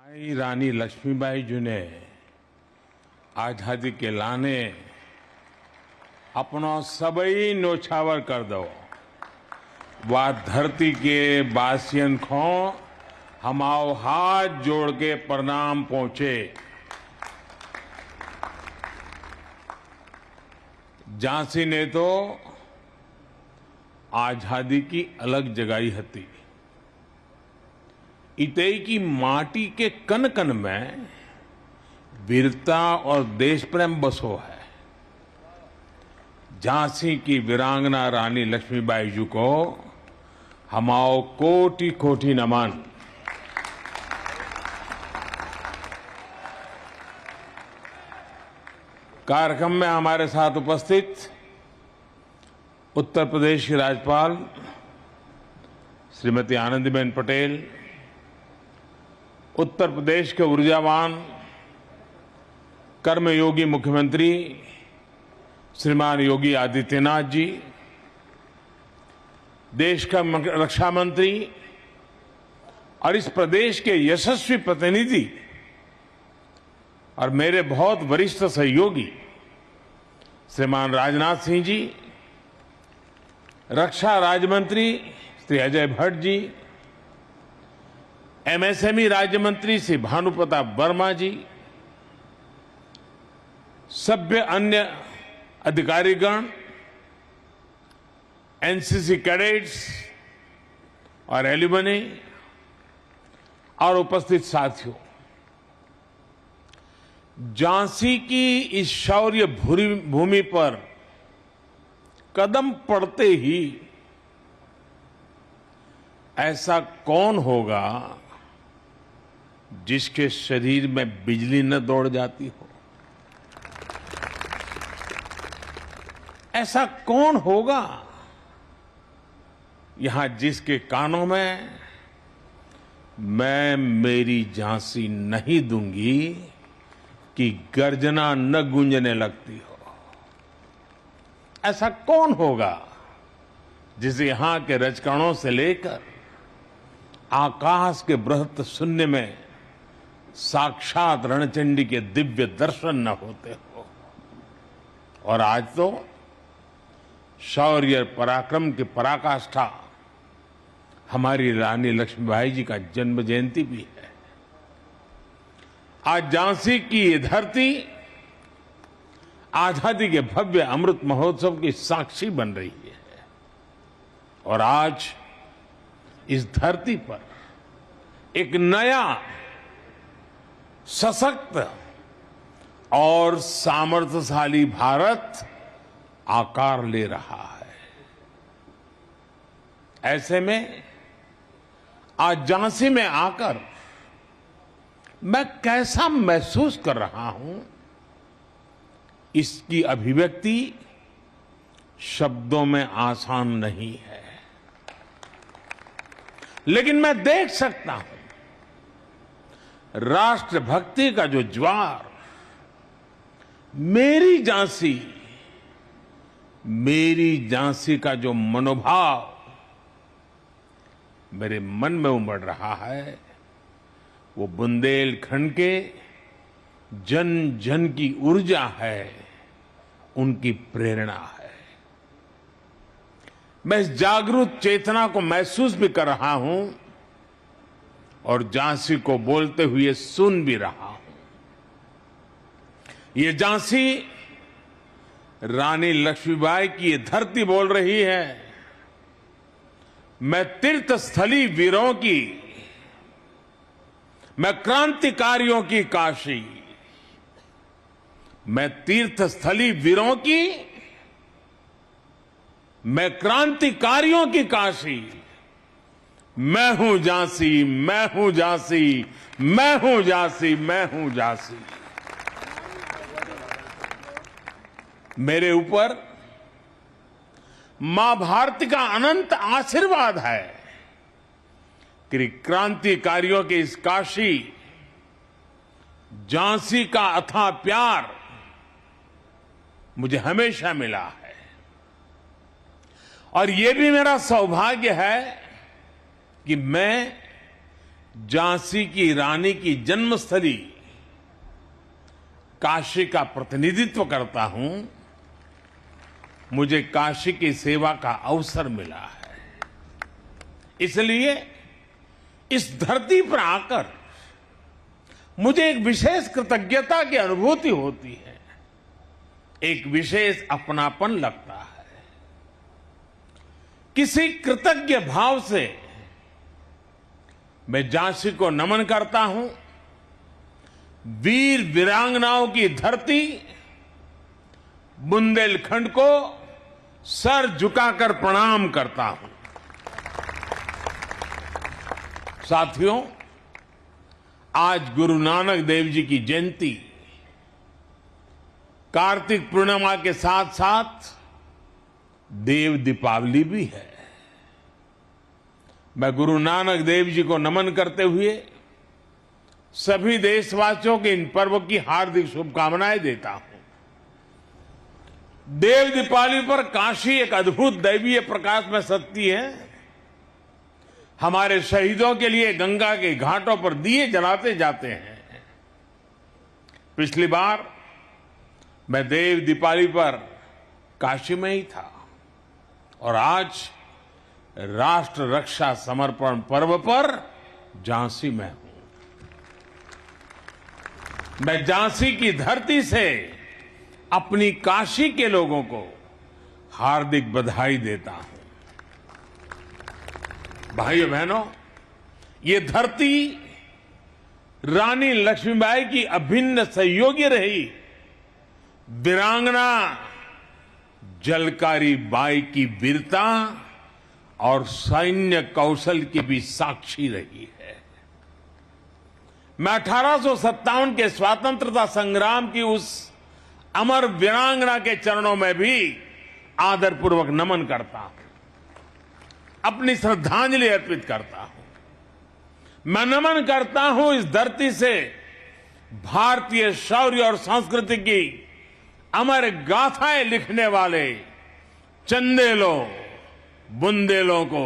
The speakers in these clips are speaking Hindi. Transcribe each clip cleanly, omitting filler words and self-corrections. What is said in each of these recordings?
माई रानी लक्ष्मीबाई जी ने आजादी के लाने अपनो सबई नोछावर कर दो। वा धरती के बासियन खो हमाओ हाथ जोड़ के प्रणाम पहुंचे। झांसी ने तो आजादी की अलग जगाई हती। इतई की माटी के कन कन में वीरता और देश प्रेम बसो है। झांसी की वीरांगना रानी लक्ष्मीबाई जी को हमाओ कोटि कोटि नमन। कार्यक्रम में हमारे साथ उपस्थित उत्तर प्रदेश की राज्यपाल श्रीमती आनंदीबेन पटेल, उत्तर प्रदेश के ऊर्जावान कर्मयोगी मुख्यमंत्री श्रीमान योगी आदित्यनाथ जी, देश का रक्षा मंत्री और इस प्रदेश के यशस्वी प्रतिनिधि और मेरे बहुत वरिष्ठ सहयोगी श्रीमान राजनाथ सिंह जी, रक्षा राज्य मंत्री श्री अजय भट्ट जी, एमएसएमई राज्य मंत्री श्री भानुप्रताप वर्मा जी, सभ्य अन्य अधिकारीगण, एनसीसी कैडेट्स और एल्यूमनी और उपस्थित साथियों, झांसी की इस शौर्य भूमि पर कदम पड़ते ही ऐसा कौन होगा जिसके शरीर में बिजली न दौड़ जाती हो? ऐसा कौन होगा यहां जिसके कानों में मैं मेरी झांसी नहीं दूंगी कि गर्जना न गूंजने लगती हो? ऐसा कौन होगा जिसे यहां के रजकणों से लेकर आकाश के बृहत शून्य में साक्षात रणचंडी के दिव्य दर्शन न होते हो? और आज तो शौर्य पराक्रम की पराकाष्ठा हमारी रानी लक्ष्मीबाई जी का जन्म जयंती भी है। आज झांसी की ये धरती आजादी के भव्य अमृत महोत्सव की साक्षी बन रही है। और आज इस धरती पर एक नया सशक्त और सामर्थ्यशाली भारत आकार ले रहा है। ऐसे में आज झांसी में आकर मैं कैसा महसूस कर रहा हूं, इसकी अभिव्यक्ति शब्दों में आसान नहीं है। लेकिन मैं देख सकता हूं राष्ट्रभक्ति का जो ज्वार मेरी झांसी का जो मनोभाव मेरे मन में उमड़ रहा है, वो बुंदेलखंड के जन जन की ऊर्जा है, उनकी प्रेरणा है। मैं इस जागरूक चेतना को महसूस भी कर रहा हूं और झांसी को बोलते हुए सुन भी रहा हूं। ये झांसी रानी लक्ष्मीबाई की ये धरती बोल रही है, मैं तीर्थस्थली वीरों की, मैं क्रांतिकारियों की काशी, मैं तीर्थस्थली वीरों की, मैं क्रांतिकारियों की काशी, मैं हूं झांसी, मैं हूं झांसी, मैं हूं झांसी, मैं हूं झांसी। मेरे ऊपर मां भारती का अनंत आशीर्वाद है कि क्रांतिकारियों के इस काशी झांसी का अथाह प्यार मुझे हमेशा मिला है। और यह भी मेरा सौभाग्य है कि मैं झांसी की रानी की जन्मस्थली काशी का प्रतिनिधित्व करता हूं, मुझे काशी की सेवा का अवसर मिला है। इसलिए इस धरती पर आकर मुझे एक विशेष कृतज्ञता की अनुभूति होती है, एक विशेष अपनापन लगता है। किसी कृतज्ञ भाव से मैं झांसी को नमन करता हूं, वीर वीरांगनाओं की धरती बुंदेलखंड को सर झुकाकर प्रणाम करता हूं। साथियों, आज गुरु नानक देव जी की जयंती कार्तिक पूर्णिमा के साथ साथ देव दीपावली भी है। मैं गुरु नानक देव जी को नमन करते हुए सभी देशवासियों के इन पर्व की हार्दिक शुभकामनाएं देता हूं। देव दीपावली पर काशी एक अद्भुत दैवीय प्रकाश में सजती है। हमारे शहीदों के लिए गंगा के घाटों पर दिए जलाते जाते हैं। पिछली बार मैं देव दीपावली पर काशी में ही था और आज राष्ट्र रक्षा समर्पण पर्व पर झांसी में हूं। मैं झांसी की धरती से अपनी काशी के लोगों को हार्दिक बधाई देता हूं। भाइयों बहनों, ये धरती रानी लक्ष्मीबाई की अभिन्न सहयोगी रही। वीरांगना झलकारी बाई की वीरता और सैन्य कौशल की भी साक्षी रही है। मैं 1857 के स्वतंत्रता संग्राम की उस अमर वीरांगना के चरणों में भी आदरपूर्वक नमन करता हूं, अपनी श्रद्धांजलि अर्पित करता हूं। मैं नमन करता हूं इस धरती से भारतीय शौर्य और संस्कृति की अमर गाथाएं लिखने वाले चंदेलों बुंदेलों को,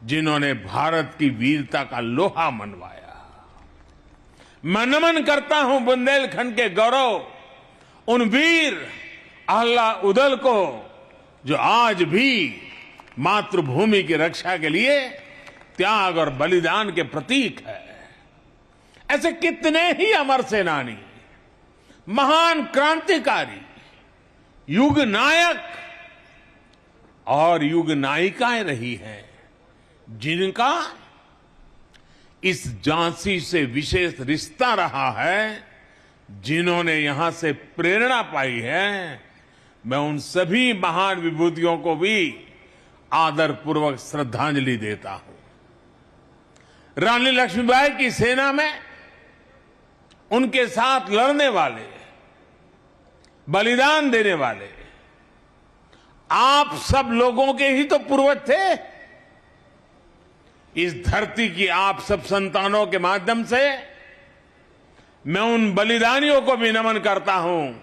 जिन्होंने भारत की वीरता का लोहा मनवाया। मैं नमन करता हूं बुंदेलखंड के गौरव उन वीर अहला उदल को, जो आज भी मातृभूमि की रक्षा के लिए त्याग और बलिदान के प्रतीक है। ऐसे कितने ही अमर सेनानी, महान क्रांतिकारी, युग नायक और युग नायिकाएं रही हैं, जिनका इस झांसी से विशेष रिश्ता रहा है, जिन्होंने यहां से प्रेरणा पाई है। मैं उन सभी महान विभूतियों को भी आदरपूर्वक श्रद्धांजलि देता हूं। रानी लक्ष्मीबाई की सेना में उनके साथ लड़ने वाले, बलिदान देने वाले आप सब लोगों के ही तो पूर्वज थे। इस धरती की आप सब संतानों के माध्यम से मैं उन बलिदानियों को भी नमन करता हूं,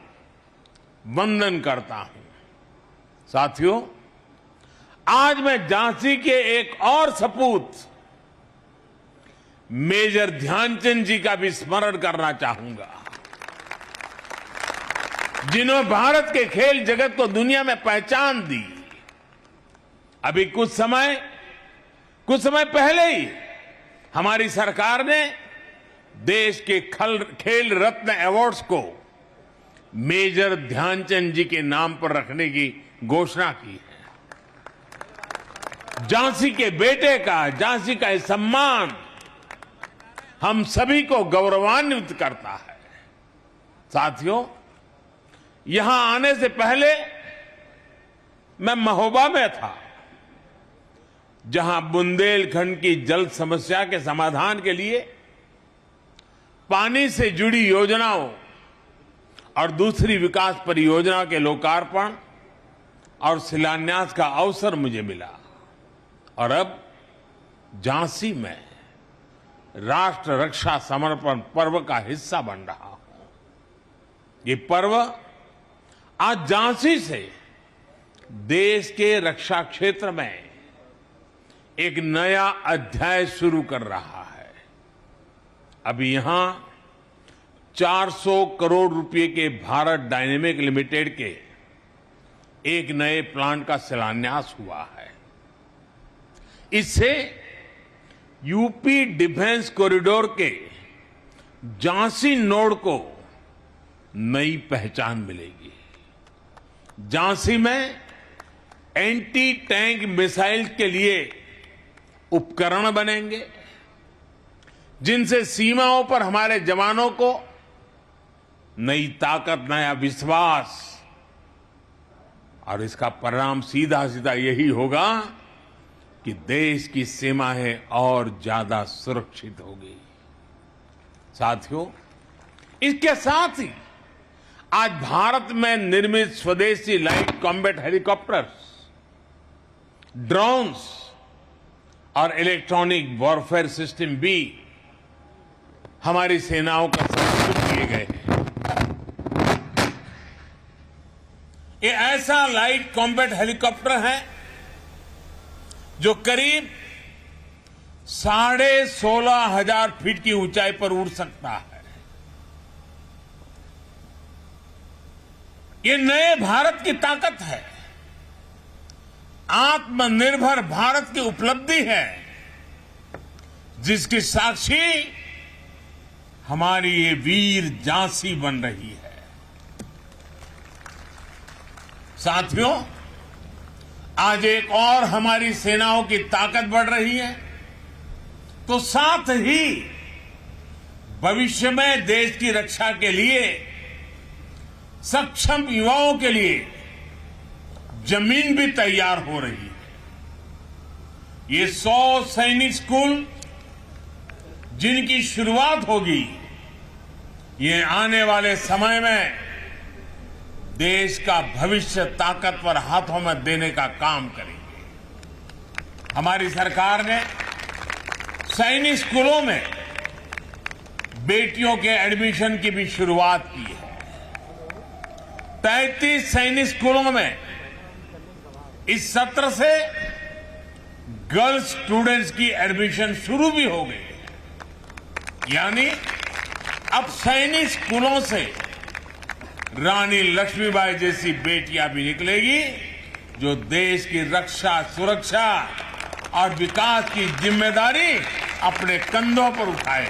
वंदन करता हूं। साथियों, आज मैं झांसी के एक और सपूत मेजर ध्यानचंद जी का भी स्मरण करना चाहूंगा, जिन्होंने भारत के खेल जगत को दुनिया में पहचान दी। अभी कुछ समय पहले ही हमारी सरकार ने देश के खेल रत्न अवार्ड्स को मेजर ध्यानचंद जी के नाम पर रखने की घोषणा की है। झांसी के बेटे का, झांसी का यह सम्मान हम सभी को गौरवान्वित करता है। साथियों, यहां आने से पहले मैं महोबा में था, जहां बुंदेलखंड की जल समस्या के समाधान के लिए पानी से जुड़ी योजनाओं और दूसरी विकास परियोजना के लोकार्पण और शिलान्यास का अवसर मुझे मिला। और अब झांसी में राष्ट्र रक्षा समर्पण पर्व का हिस्सा बन रहा हूं। ये पर्व आज झांसी से देश के रक्षा क्षेत्र में एक नया अध्याय शुरू कर रहा है। अभी यहां 400 करोड़ रुपए के भारत डायनेमिक लिमिटेड के एक नए प्लांट का शिलान्यास हुआ है। इससे यूपी डिफेंस कॉरिडोर के झांसी नोड को नई पहचान मिलेगी। झांसी में एंटी टैंक मिसाइल के लिए उपकरण बनेंगे, जिनसे सीमाओं पर हमारे जवानों को नई ताकत, नया विश्वास, और इसका परिणाम सीधा सीधा यही होगा कि देश की सीमाएं और ज्यादा सुरक्षित होगी। साथियों, इसके साथ ही आज भारत में निर्मित स्वदेशी लाइट कॉम्बैट हेलीकॉप्टर्स, ड्रोन्स और इलेक्ट्रॉनिक वॉरफेयर सिस्टम भी हमारी सेनाओं का समर्पित किए गए हैं। ये ऐसा लाइट कॉम्बैट हेलीकॉप्टर है जो करीब 16,500 फीट की ऊंचाई पर उड़ सकता है। ये नए भारत की ताकत है, आत्मनिर्भर भारत की उपलब्धि है, जिसकी साक्षी हमारी ये वीर झांसी बन रही है। साथियों, आज एक और हमारी सेनाओं की ताकत बढ़ रही है, तो साथ ही भविष्य में देश की रक्षा के लिए सक्षम युवाओं के लिए जमीन भी तैयार हो रही है। ये 100 सैनिक स्कूल जिनकी शुरुआत होगी, ये आने वाले समय में देश का भविष्य ताकतवर हाथों में देने का काम करेंगे। हमारी सरकार ने सैनिक स्कूलों में बेटियों के एडमिशन की भी शुरुआत की है। 33 सैनिक स्कूलों में इस सत्र से गर्ल्स स्टूडेंट्स की एडमिशन शुरू भी हो गई। यानी अब सैनिक स्कूलों से रानी लक्ष्मीबाई जैसी बेटियां भी निकलेगी, जो देश की रक्षा, सुरक्षा और विकास की जिम्मेदारी अपने कंधों पर उठाए।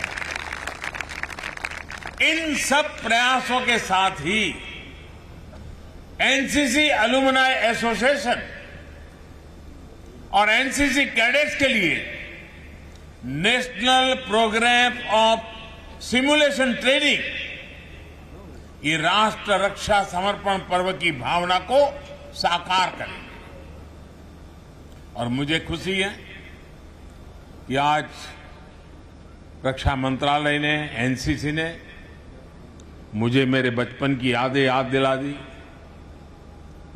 इन सब प्रयासों के साथ ही एनसीसी अलुमनाई एसोसिएशन और एनसीसी कैडेट्स के लिए national programme of simulation training ये राष्ट्र रक्षा समर्पण पर्व की भावना को साकार करेंगे। और मुझे खुशी है कि आज रक्षा मंत्रालय ने, एनसीसी ने मुझे मेरे बचपन की यादें याद दिला दी।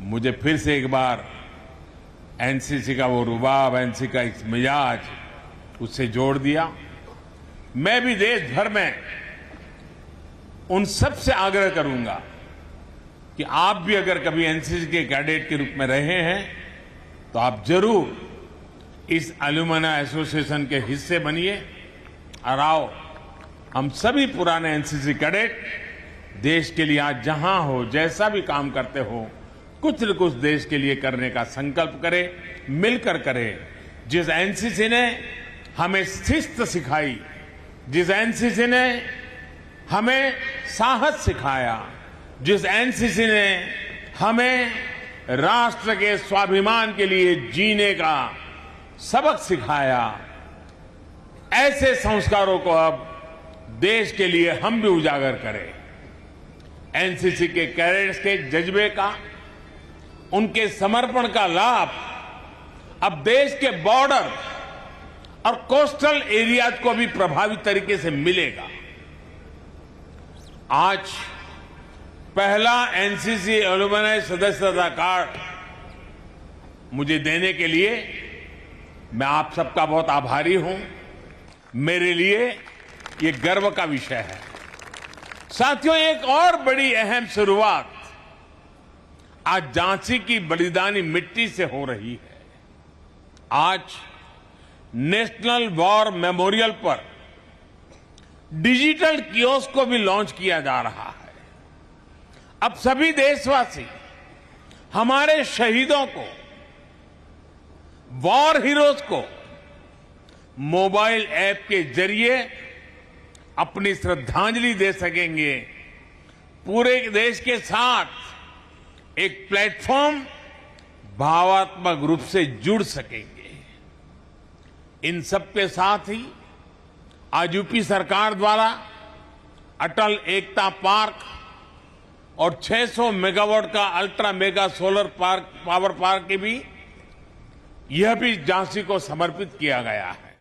मुझे फिर से एक बार एनसीसी का वो रुबाब, एनसीसी का एक मिजाज, उससे जोड़ दिया। मैं भी देश भर में उन सब से आग्रह करूंगा कि आप भी अगर कभी एनसीसी के कैडेट के रूप में रहे हैं तो आप जरूर इस अलुमनाई एसोसिएशन के हिस्से बनिए। और आओ, हम सभी पुराने एनसीसी कैडेट देश के लिए आज जहां हो, जैसा भी काम करते हो, कुछ न कुछ देश के लिए करने का संकल्प करें, मिलकर करें। जिस एनसीसी ने हमें शिस्त सिखाई, जिस एनसीसी ने हमें साहस सिखाया, जिस एनसीसी ने हमें राष्ट्र के स्वाभिमान के लिए जीने का सबक सिखाया, ऐसे संस्कारों को अब देश के लिए हम भी उजागर करें। एनसीसी के कैडेट्स के जज्बे का, उनके समर्पण का लाभ अब देश के बॉर्डर और कोस्टल एरियाज को भी प्रभावी तरीके से मिलेगा। आज पहला एनसीसी अलुमनाई सदस्यता कार्ड मुझे देने के लिए मैं आप सबका बहुत आभारी हूं। मेरे लिए ये गर्व का विषय है। साथियों, एक और बड़ी अहम शुरुआत आज झांसी की बलिदानी मिट्टी से हो रही है। आज नेशनल वॉर मेमोरियल पर डिजिटल कियोस्क को भी लॉन्च किया जा रहा है। अब सभी देशवासी हमारे शहीदों को, वॉर हीरोज को मोबाइल ऐप के जरिए अपनी श्रद्धांजलि दे सकेंगे। पूरे देश के साथ एक प्लेटफॉर्म भावात्मक रूप से जुड़ सकेंगे। इन सब के साथ ही आज यूपी सरकार द्वारा अटल एकता पार्क और 600 मेगावाट का ultra mega solar power park की भी झांसी को समर्पित किया गया है।